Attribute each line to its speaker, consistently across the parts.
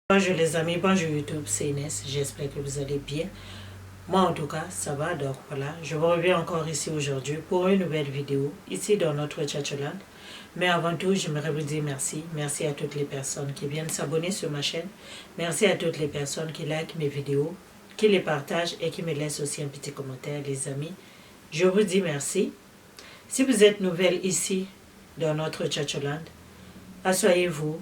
Speaker 1: Bonjour les amis, bonjour YouTube, c'est Inès, j'espère que vous allez bien. Moi en tout cas, ça va, donc voilà, je vous reviens encore ici aujourd'hui pour une nouvelle vidéo, ici dans notre Tchatcholand. Mais avant tout, j'aimerais vous dire merci. Merci à toutes les personnes qui viennent s'abonner sur ma chaîne. Merci à toutes les personnes qui likent mes vidéos, qui les partagent et qui me laissent aussi un petit commentaire, les amis. Je vous dis merci. Si vous êtes nouvelle ici dans notre Tchatcholand, asseyez-vous.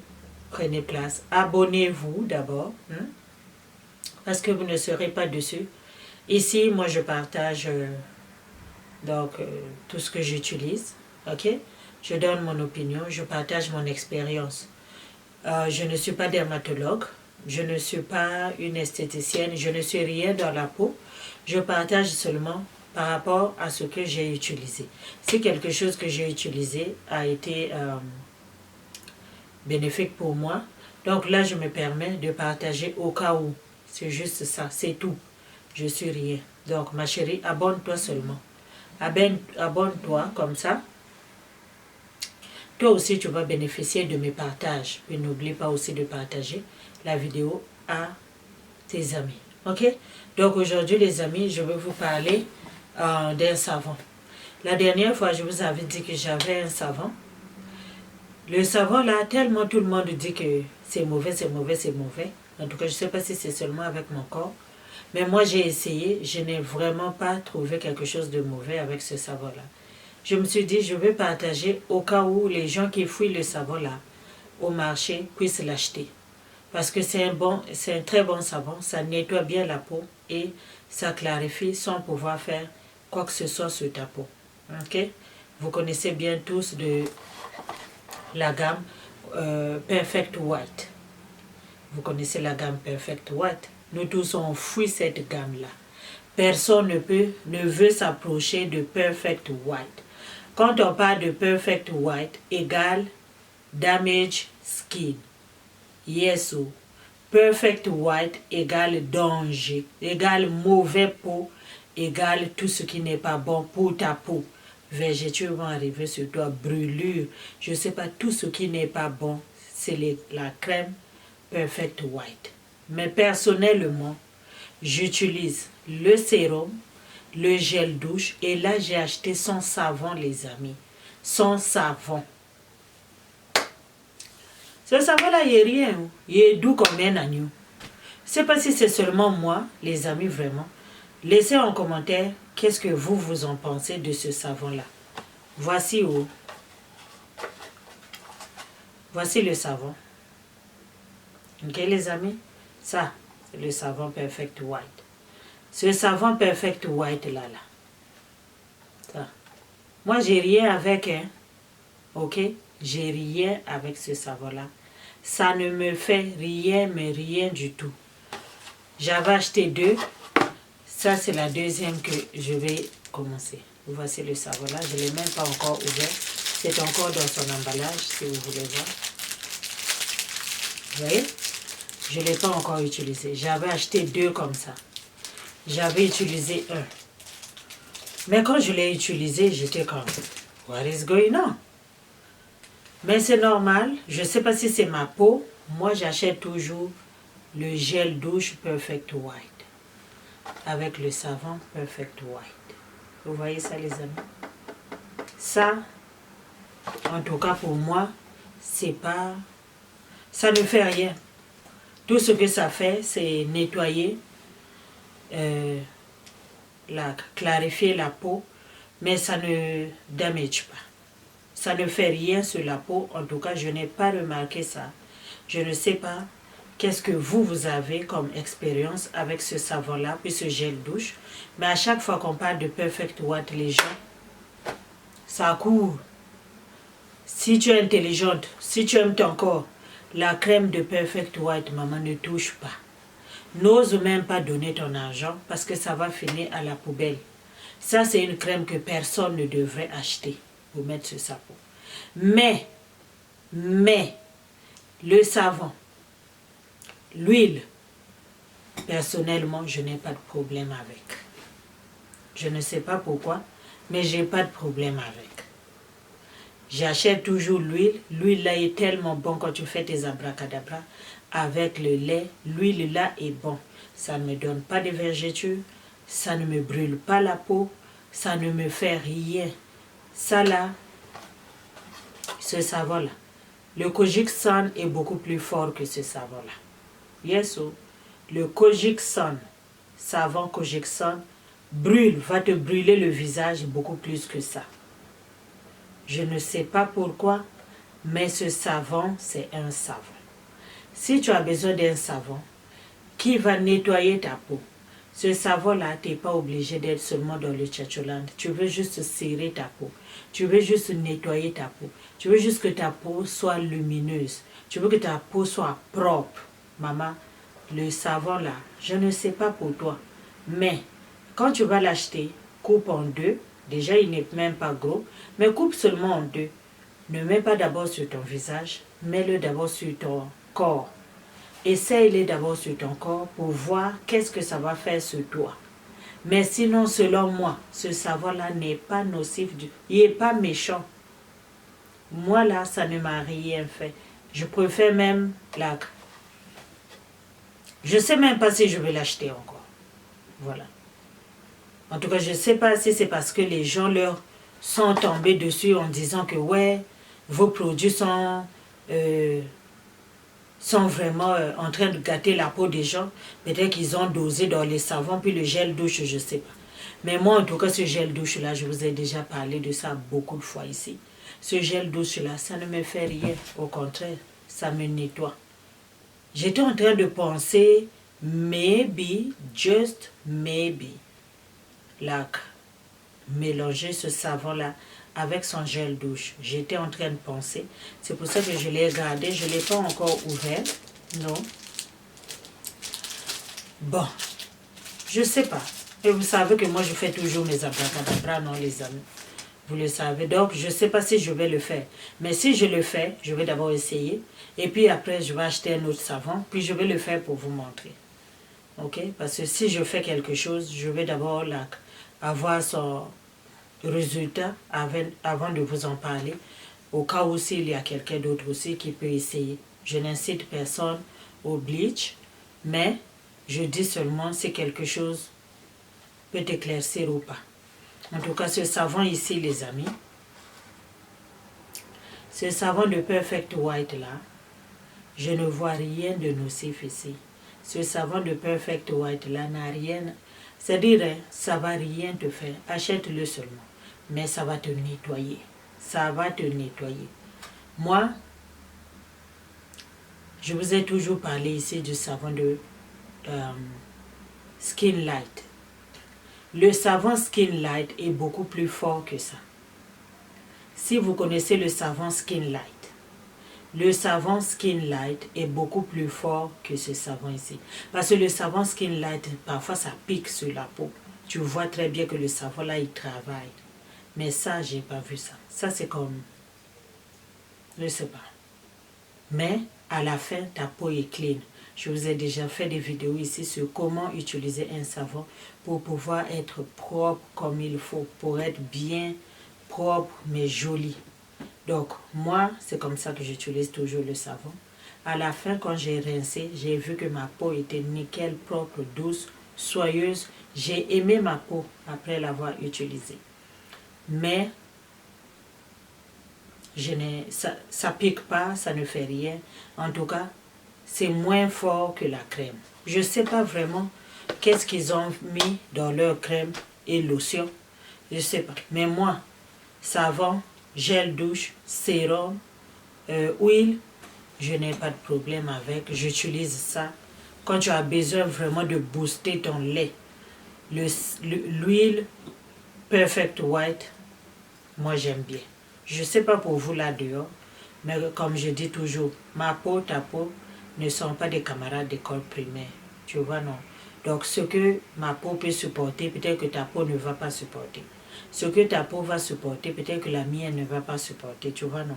Speaker 1: Prenez place, abonnez-vous d'abord, parce que vous ne serez pas dessus. Ici, moi, je partage tout ce que j'utilise, ok? Je donne mon opinion, je partage mon expérience. Je ne suis pas dermatologue, je ne suis pas une esthéticienne, je ne suis rien dans la peau. Je partage seulement par rapport à ce que j'ai utilisé. Si quelque chose que j'ai utilisé a été bénéfique pour moi. Donc là, je me permets de partager au cas où. C'est juste ça, c'est tout. Je suis rien. Donc ma chérie, abonne-toi seulement. Abonne-toi comme ça. Toi aussi, tu vas bénéficier de mes partages. Et n'oublie pas aussi de partager la vidéo à tes amis. Ok? Donc aujourd'hui, les amis, je vais vous parler d'un savon. La dernière fois, je vous avais dit que j'avais un savon. Le savon là, tellement tout le monde dit que c'est mauvais, c'est mauvais, c'est mauvais. En tout cas, je ne sais pas si c'est seulement avec mon corps. Mais moi, j'ai essayé. Je n'ai vraiment pas trouvé quelque chose de mauvais avec ce savon là. Je me suis dit, je vais partager au cas où les gens qui fouillent le savon là au marché puissent l'acheter. Parce que c'est un très bon savon. Ça nettoie bien la peau et ça clarifie sans pouvoir faire quoi que ce soit sur ta peau. Ok? Vous connaissez bien tous de la gamme Perfect White. Vous connaissez la gamme Perfect White. Nous tous on fuit cette gamme-là. Personne ne veut s'approcher de Perfect White. Quand on parle de Perfect White, égale damage skin. Yes ou. Perfect White égale danger, égale mauvais peau, égale tout ce qui n'est pas bon pour ta peau. Végétaux vont arriver sur toi, brûlure, je ne sais pas, tout ce qui n'est pas bon, c'est la crème Perfect White. Mais personnellement, j'utilise le sérum, le gel douche, et là j'ai acheté son savon, les amis. Son savon. Ce savon-là, il n'est rien. Il est doux comme un agneau. Je ne sais pas si c'est seulement moi, les amis, vraiment. Laissez en commentaire qu'est-ce que vous en pensez de ce savon-là. Voici où. Voici le savon. Ok, les amis? Ça, c'est le savon Perfect White. Ce savon Perfect White là. Ça. Moi, j'ai rien avec, hein. Ok? J'ai rien avec ce savon-là. Ça ne me fait rien, mais rien du tout. J'avais acheté 2. Ça, c'est la deuxième que je vais commencer. Voici le savon-là. Je ne l'ai même pas encore ouvert. C'est encore dans son emballage, si vous voulez voir. Vous voyez? Je ne l'ai pas encore utilisé. J'avais acheté 2 comme ça. J'avais utilisé 1. Mais quand je l'ai utilisé, j'étais comme, what is going on? Mais c'est normal. Je ne sais pas si c'est ma peau. Moi, j'achète toujours le gel douche Perfect White. Avec le savon Perfect White. Vous voyez ça, les amis? Ça, en tout cas pour moi, c'est pas... Ça ne fait rien. Tout ce que ça fait, c'est nettoyer, clarifier la peau, mais ça ne damage pas. Ça ne fait rien sur la peau. En tout cas, je n'ai pas remarqué ça. Je ne sais pas qu'est-ce que vous avez comme expérience avec ce savon-là, puis ce gel douche. Mais à chaque fois qu'on parle de Perfect White, les gens, ça court. Si tu es intelligente, si tu aimes ton corps, la crème de Perfect White, maman, ne touche pas. N'ose même pas donner ton argent parce que ça va finir à la poubelle. Ça, c'est une crème que personne ne devrait acheter pour mettre sur sa peau. Mais, le savon, l'huile, personnellement, je n'ai pas de problème avec. Je ne sais pas pourquoi, mais je n'ai pas de problème avec. J'achète toujours l'huile. L'huile là est tellement bon quand tu fais tes abracadabras. avec le lait. L'huile là est bon. Ça ne me donne pas de vergetures, ça ne me brûle pas la peau, ça ne me fait rien. Ça là, ce savon là. Le Kojic Sun est beaucoup plus fort que ce savon là. Yes, oh. Le Kojic Sun, savon Kojic Sun, va te brûler le visage beaucoup plus que ça. Je ne sais pas pourquoi, mais ce savon, c'est un savon. Si tu as besoin d'un savon qui va nettoyer ta peau, ce savon-là, tu n'es pas obligé d'être seulement dans le tchatcholand. Tu veux juste serrer ta peau. Tu veux juste nettoyer ta peau. Tu veux juste que ta peau soit lumineuse. Tu veux que ta peau soit propre. Maman, le savon-là, je ne sais pas pour toi. Mais quand tu vas l'acheter, coupe en deux. Déjà, il n'est même pas gros. Mais coupe seulement en deux. Ne mets pas d'abord sur ton visage. Mets-le d'abord sur ton corps. Essaye-le d'abord sur ton corps pour voir qu'est-ce que ça va faire sur toi. Mais sinon, selon moi, ce savon-là n'est pas nocif. Il n'est pas méchant. Moi, là, ça ne m'a rien fait. Je préfère même la... Je ne sais même pas si je vais l'acheter encore. Voilà. En tout cas, je ne sais pas si c'est parce que les gens leur sont tombés dessus en disant que, ouais, vos produits sont vraiment en train de gâter la peau des gens. Peut-être qu'ils ont dosé dans les savons, puis le gel douche, je ne sais pas. Mais moi, en tout cas, ce gel douche-là, je vous ai déjà parlé de ça beaucoup de fois ici. Ce gel douche-là, ça ne me fait rien. Au contraire, ça me nettoie. J'étais en train de penser, maybe, just maybe, like, mélanger ce savon-là avec son gel douche. J'étais en train de penser. C'est pour ça que je l'ai gardé. Je ne l'ai pas encore ouvert. Non. Bon. Je ne sais pas. Et vous savez que moi, je fais toujours mes abracadabras, non, les amis. Vous le savez. Donc, je ne sais pas si je vais le faire. Mais si je le fais, je vais d'abord essayer. Et puis après, je vais acheter un autre savon. Puis je vais le faire pour vous montrer. OK? Parce que si je fais quelque chose, je vais d'abord avoir son résultat avant de vous en parler, au cas où s'il y a quelqu'un d'autre aussi qui peut essayer. Je n'incite personne au bleach, mais je dis seulement si quelque chose peut éclaircir ou pas. En tout cas, ce savon ici, les amis, ce savon de Perfect White là, je ne vois rien de nocif ici. Ce savon de Perfect White là n'a rien, c'est-à-dire, ça ne va rien te faire. Achète-le seulement. Mais ça va te nettoyer. Ça va te nettoyer. Moi, je vous ai toujours parlé ici du savon de Skin Light. Le savon Skin Light est beaucoup plus fort que ça. Si vous connaissez le savon Skin Light, le savon Skin Light est beaucoup plus fort que ce savon ici. Parce que le savon Skin Light, parfois ça pique sur la peau. Tu vois très bien que le savon là, il travaille. Mais ça, j'ai pas vu ça. Ça, c'est comme... Je ne sais pas. Mais, à la fin, ta peau est clean. Je vous ai déjà fait des vidéos ici sur comment utiliser un savon pour pouvoir être propre comme il faut. Pour être bien propre, mais joli. Donc, moi, c'est comme ça que j'utilise toujours le savon. À la fin, quand j'ai rincé, j'ai vu que ma peau était nickel, propre, douce, soyeuse. J'ai aimé ma peau après l'avoir utilisée. Mais ça pique pas, ça ne fait rien. En tout cas, c'est moins fort que la crème. Je ne sais pas vraiment qu'est-ce qu'ils ont mis dans leur crème et lotion. Je ne sais pas. Mais moi, savon, gel douche, sérum, huile, je n'ai pas de problème avec. J'utilise ça. Quand tu as besoin vraiment de booster ton lait, l'huile Perfect White, moi, j'aime bien. Je ne sais pas pour vous là-dehors, mais comme je dis toujours, ma peau, ta peau ne sont pas des camarades d'école primaire. Tu vois, non? Donc, ce que ma peau peut supporter, peut-être que ta peau ne va pas supporter. Ce que ta peau va supporter, peut-être que la mienne ne va pas supporter. Tu vois, non?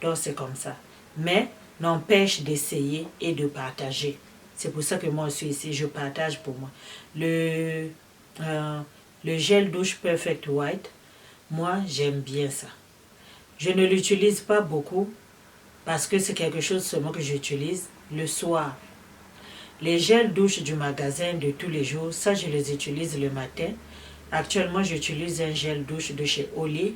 Speaker 1: Donc, c'est comme ça. Mais, n'empêche d'essayer et de partager. C'est pour ça que moi, je suis ici. Je partage pour moi. Le gel douche Perfect White, moi, j'aime bien ça. Je ne l'utilise pas beaucoup parce que c'est quelque chose seulement que j'utilise le soir. Les gels douche du magasin de tous les jours, ça je les utilise le matin. Actuellement, j'utilise un gel douche de chez Olay.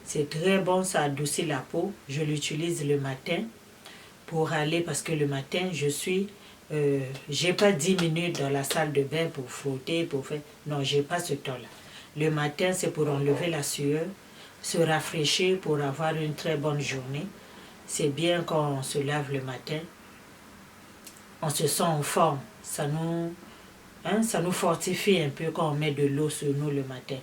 Speaker 1: C'est très bon, ça adoucit la peau. Je l'utilise le matin pour aller, parce que le matin, j'ai pas 10 minutes dans la salle de bain pour frotter, pour faire... Non, j'ai pas ce temps-là. Le matin, c'est pour enlever la sueur, se rafraîchir pour avoir une très bonne journée. C'est bien quand on se lave le matin. On se sent en forme. Ça nous fortifie un peu quand on met de l'eau sur nous le matin.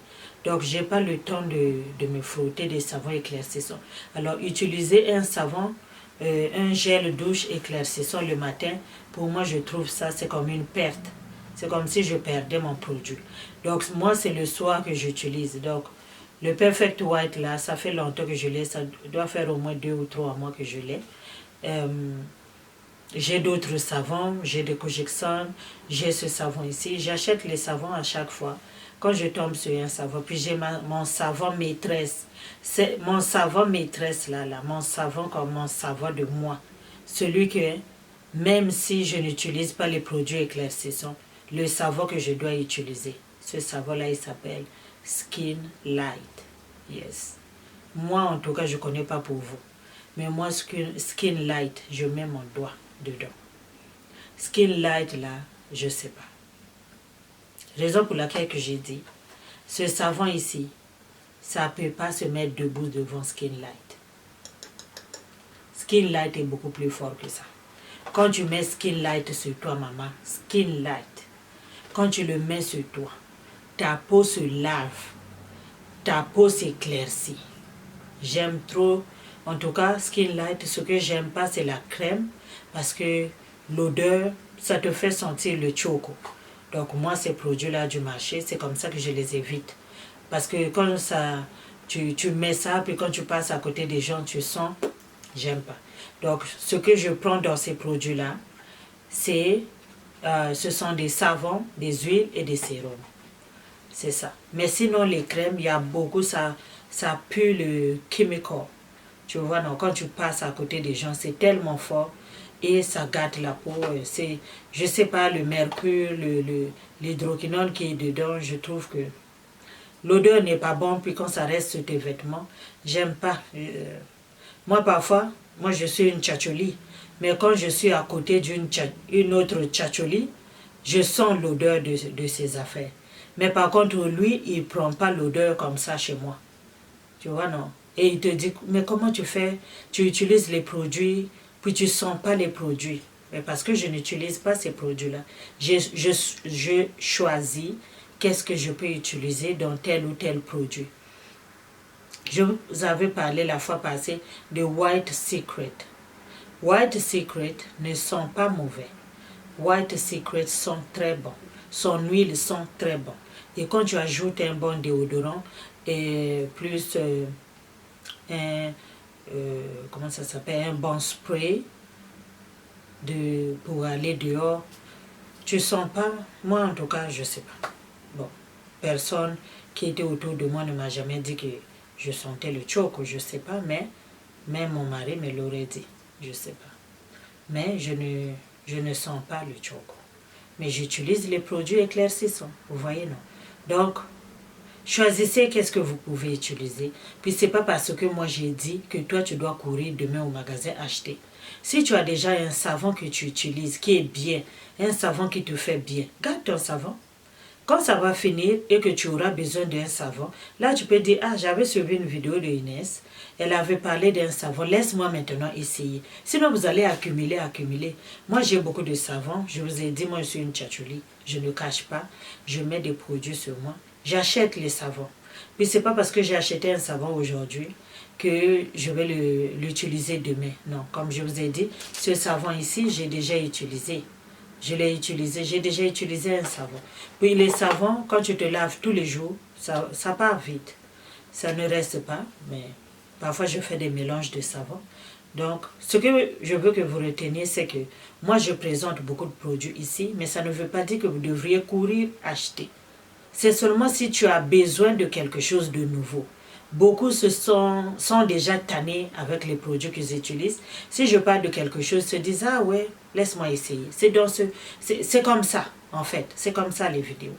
Speaker 1: Donc, j'ai pas le temps de me frotter des savons éclaircissants. Alors, utiliser un savon, un gel douche éclaircissant le matin, pour moi, je trouve ça, c'est comme une perte. C'est comme si je perdais mon produit. Donc, moi, c'est le soir que j'utilise. Donc, le Perfect White, là, ça fait longtemps que je l'ai. Ça doit faire au moins 2 ou 3 mois que je l'ai. J'ai d'autres savons, j'ai des Kojikson, j'ai ce savon ici. J'achète les savons à chaque fois quand je tombe sur un savon. Puis j'ai mon savon maîtresse. C'est mon savon maîtresse là, mon savon comme mon savon de moi. Celui que, même si je n'utilise pas les produits éclaircissants, le savon que je dois utiliser. Ce savon-là, il s'appelle Skin Light. Yes. Moi, en tout cas, je ne connais pas pour vous. Mais moi, Skin Light, je mets mon doigt dedans. Skin Light, là, je ne sais pas. Raison pour laquelle que j'ai dit, ce savon ici, ça ne peut pas se mettre debout devant Skin Light. Skin Light est beaucoup plus fort que ça. Quand tu mets Skin Light sur toi, maman, Skin Light, quand tu le mets sur toi, ta peau se lave, ta peau s'éclaircit. J'aime trop, en tout cas, Skin Light, ce que j'aime pas, c'est la crème, parce que l'odeur, ça te fait sentir le choco. Donc moi, ces produits-là du marché, c'est comme ça que je les évite. Parce que quand tu mets ça, puis quand tu passes à côté des gens, tu sens, j'aime pas. Donc ce que je prends dans ces produits-là, ce sont des savons, des huiles et des sérums. C'est ça. Mais sinon, les crèmes, il y a beaucoup, ça pue le chemical. Tu vois, non, quand tu passes à côté des gens, c'est tellement fort et ça gâte la peau. Je sais pas, le mercure, l'hydroquinone qui est dedans, je trouve que l'odeur n'est pas bonne, puis quand ça reste sur tes vêtements, j'aime pas. Moi, parfois, je suis une tchatcholi, mais quand je suis à côté d'une autre tchatcholi, je sens l'odeur de ces affaires. Mais par contre, lui, il ne prend pas l'odeur comme ça chez moi. Tu vois, non? Et il te dit, mais comment tu fais? Tu utilises les produits, puis tu ne sens pas les produits. Mais parce que je n'utilise pas ces produits-là. Je choisis qu'est-ce que je peux utiliser dans tel ou tel produit. Je vous avais parlé la fois passée de White Secret. White Secret ne sont pas mauvais. White Secret sont très bons. Son huile sont très bons. Et quand tu ajoutes un bon déodorant et plus comment ça s'appelle, un bon spray pour aller dehors, tu sens pas, moi en tout cas, je sais pas. Bon, personne qui était autour de moi ne m'a jamais dit que je sentais le choco, je sais pas, mais même mon mari me l'aurait dit, je sais pas. Mais je ne sens pas le choco. Mais j'utilise les produits éclaircissants, vous voyez, non? Donc, choisissez qu'est-ce que vous pouvez utiliser. Puis c'est pas parce que moi j'ai dit que toi tu dois courir demain au magasin acheter. Si tu as déjà un savon que tu utilises, qui est bien, un savon qui te fait bien, garde ton savon. Quand ça va finir et que tu auras besoin d'un savon, là tu peux dire, ah j'avais suivi une vidéo de Inès, elle avait parlé d'un savon, laisse-moi maintenant essayer. Sinon vous allez accumuler. Moi j'ai beaucoup de savons, je vous ai dit, moi je suis une tchatchouli, je ne cache pas, je mets des produits sur moi, j'achète les savons. Puis c'est pas parce que j'ai acheté un savon aujourd'hui que je vais l'utiliser demain. Non, comme je vous ai dit, ce savon ici, j'ai déjà utilisé. Je l'ai utilisé, j'ai déjà utilisé un savon. Puis les savons, quand tu te laves tous les jours, ça part vite. Ça ne reste pas, mais parfois je fais des mélanges de savons. Donc, ce que je veux que vous reteniez, c'est que moi je présente beaucoup de produits ici, mais ça ne veut pas dire que vous devriez courir acheter. C'est seulement si tu as besoin de quelque chose de nouveau. beaucoup sont déjà tannés avec les produits qu'ils utilisent. Si je parle de quelque chose, ils se disent, ah ouais, laisse-moi essayer. C'est comme ça, en fait. C'est comme ça les vidéos.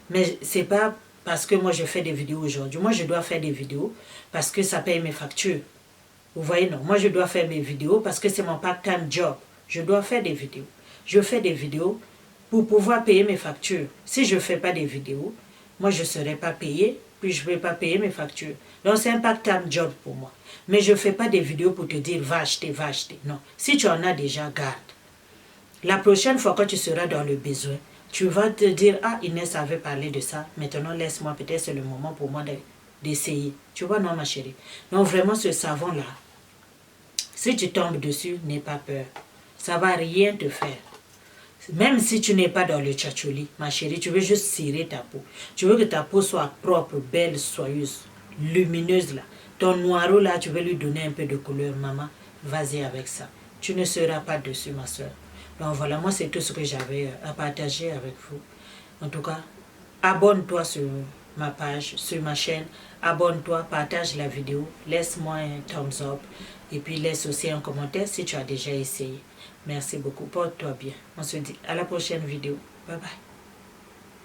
Speaker 1: Mais c'est pas parce que moi je fais des vidéos aujourd'hui. Moi je dois faire des vidéos parce que ça paye mes factures. Vous voyez, non. Moi je dois faire mes vidéos parce que c'est mon part-time job. Je dois faire des vidéos. Je fais des vidéos pour pouvoir payer mes factures. Si je ne fais pas des vidéos, moi je ne serai pas payée, puis je ne vais pas payer mes factures. Donc c'est un part-time job pour moi. Mais je ne fais pas des vidéos pour te dire va acheter, va acheter. Non. Si tu en as déjà, garde. La prochaine fois que tu seras dans le besoin, tu vas te dire, ah, Inès avait parlé de ça, maintenant laisse-moi, peut-être c'est le moment pour moi d'essayer. Tu vois, non, ma chérie. Donc vraiment, ce savon-là, si tu tombes dessus, n'aie pas peur. Ça ne va rien te faire. Même si tu n'es pas dans le tchatchouli, ma chérie, tu veux juste cirer ta peau. Tu veux que ta peau soit propre, belle, soyeuse, lumineuse là. Ton noireau là, tu veux lui donner un peu de couleur, maman. Vas-y avec ça. Tu ne seras pas dessus, ma soeur. Donc voilà, moi c'est tout ce que j'avais à partager avec vous. En tout cas, abonne-toi sur ma page, sur ma chaîne. Abonne-toi, partage la vidéo, laisse-moi un thumbs up et puis laisse aussi un commentaire si tu as déjà essayé. Merci beaucoup, porte-toi bien. On se dit à la prochaine vidéo. Bye bye.